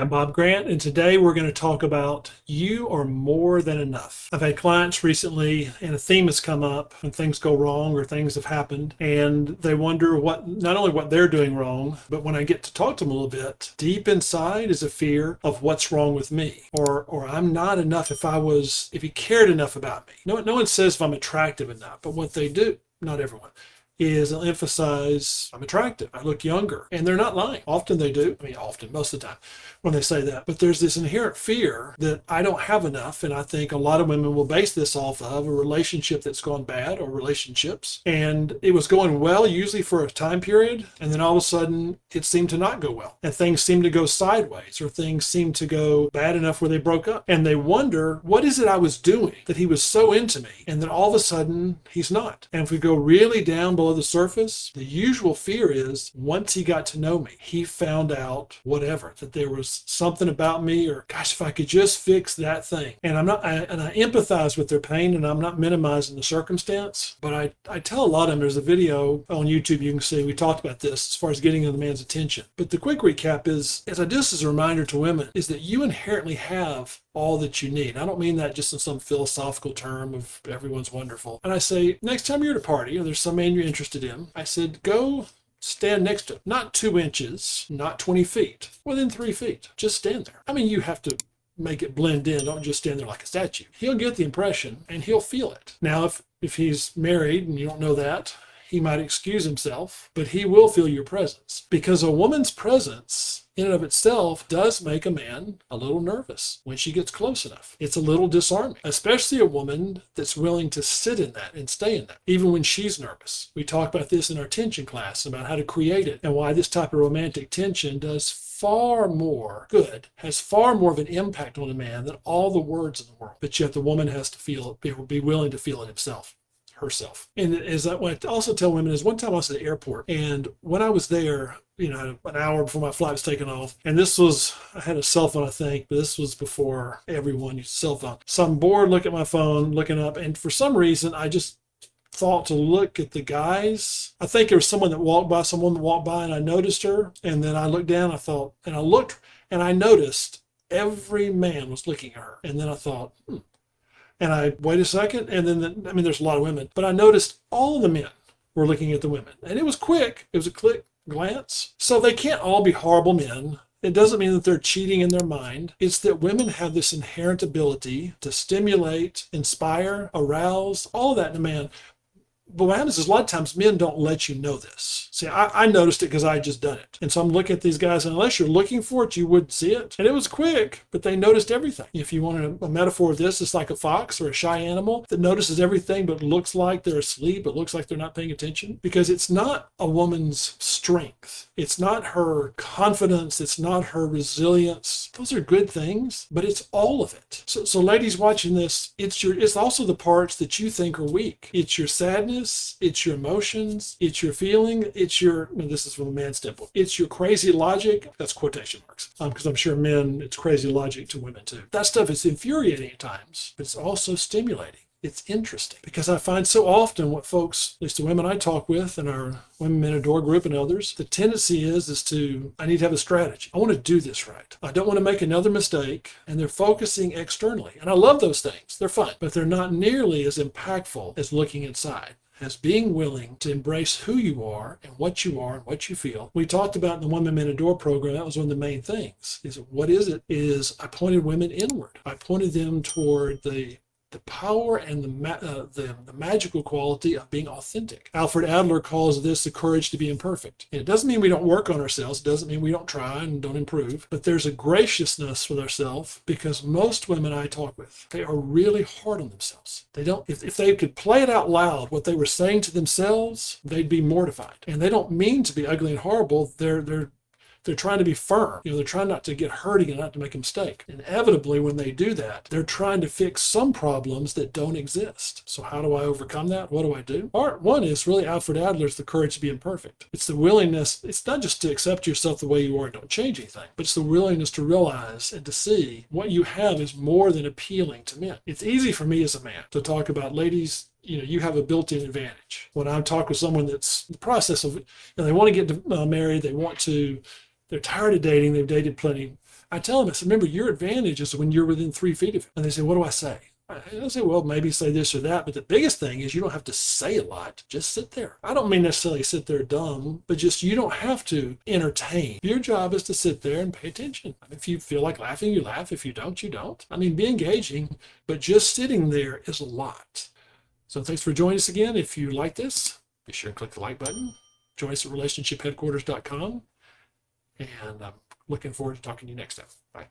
I'm Bob Grant, and today we're going to talk about you are more than enough. I've had clients recently, and a theme has come up when things go wrong or things have happened, and they wonder not only what they're doing wrong, but when I get to talk to them a little bit, deep inside is a fear of what's wrong with me, or I'm not enough if he cared enough about me. No one says if I'm attractive enough, but what they do, not everyone, is they'll emphasize I'm attractive, I look younger, and they're not lying. Often they do. Most of the time when they say that. But there's this inherent fear that I don't have enough, and I think a lot of women will base this off of a relationship that's gone bad or relationships. And it was going well, usually for a time period, and then all of a sudden it seemed to not go well. And things seemed to go sideways, or things seemed to go bad enough where they broke up. And they wonder, what is it I was doing that he was so into me, and then all of a sudden he's not? And if we go really down below the surface, the usual fear is once he got to know me, he found out whatever, that there was something about me, or gosh, if I could just fix that thing. And I empathize with their pain, and I'm not minimizing the circumstance, but I tell a lot of them, there's a video on YouTube you can see, we talked about this as far as getting the man's attention. But the quick recap is, as I do this as a reminder to women, is that you inherently have all that you need. I don't mean that just in some philosophical term of everyone's wonderful. And I say, next time you're at a party or there's some man you're interested in, I said, go stand next to him. Not 2 inches, not 20 feet, within 3 feet. Just stand there. I mean, you have to make it blend in. Don't just stand there like a statue. He'll get the impression and he'll feel it. Now, if he's married and you don't know that, he might excuse himself, but he will feel your presence, because a woman's presence in and of itself does make a man a little nervous when she gets close enough. It's a little disarming, especially a woman that's willing to sit in that and stay in that, even when she's nervous. We talk about this in our tension class, about how to create it and why this type of romantic tension does far more good, has far more of an impact on a man than all the words in the world. But yet the woman has to feel it, be willing to feel it herself. And as what I also tell women is, one time I was at the airport, and when I was there, an hour before my flight was taking off, and I had a cell phone, I think, but this was before everyone used a cell phone. So I'm bored looking at my phone, looking up, and for some reason, I just thought to look at the guys. I think there was someone that walked by, and I noticed her, and then I looked down, and I noticed every man was looking at her, and then I thought, And I wait a second, and then, there's a lot of women, but I noticed all the men were looking at the women. And it was quick. It was a quick glance. So they can't all be horrible men. It doesn't mean that they're cheating in their mind. It's that women have this inherent ability to stimulate, inspire, arouse, all of that in a man. But what happens is a lot of times men don't let you know this. See, I noticed it because I had just done it. And so I'm looking at these guys, and unless you're looking for it, you wouldn't see it. And it was quick, but they noticed everything. If you wanted a metaphor of this, it's like a fox or a shy animal that notices everything but looks like they're asleep, but looks like they're not paying attention. Because it's not a woman's strength. It's not her confidence. It's not her resilience. Those are good things, but it's all of it. So ladies watching this, it's also the parts that you think are weak. It's your sadness. It's your emotions, it's your feeling, this is from a man's standpoint, it's your crazy logic, that's quotation marks, because I'm sure men, it's crazy logic to women too. That stuff is infuriating at times, but it's also stimulating. It's interesting, because I find so often what folks, at least the women I talk with in our Women Men Adore group and others, the tendency is to, I need to have a strategy. I want to do this right. I don't want to make another mistake, and they're focusing externally. And I love those things. They're fun, but they're not nearly as impactful as looking inside, as being willing to embrace who you are and what you feel. We talked about in the Women Men Adore program, that was one of the main things, is I pointed women inward. I pointed them toward the power and the magical quality of being authentic. Alfred Adler calls this the courage to be imperfect. And it doesn't mean we don't work on ourselves. It doesn't mean we don't try and don't improve. But there's a graciousness with ourselves, because most women I talk with, they are really hard on themselves. They don't. If they could play it out loud, what they were saying to themselves, they'd be mortified. And they don't mean to be ugly and horrible. They're trying to be firm. They're trying not to get hurting and not to make a mistake. Inevitably, when they do that, they're trying to fix some problems that don't exist. So how do I overcome that? What do I do? Part one is really Alfred Adler's The Courage to be Imperfect. It's the willingness. It's not just to accept yourself the way you are and don't change anything, but it's the willingness to realize and to see what you have is more than appealing to men. It's easy for me as a man to talk about, ladies, you have a built-in advantage. When I talk with someone that's in the process of, they want to get married, they're tired of dating, they've dated plenty, I tell them, I said, remember, your advantage is when you're within 3 feet of it. And they say, what do I say? I say, well, maybe say this or that. But the biggest thing is you don't have to say a lot. Just sit there. I don't mean necessarily sit there dumb, but just you don't have to entertain. Your job is to sit there and pay attention. If you feel like laughing, you laugh. If you don't, you don't. I mean, be engaging, but just sitting there is a lot. So thanks for joining us again. If you like this, be sure to click the like button. Join us at relationshipheadquarters.com. And I'm looking forward to talking to you next time. Bye.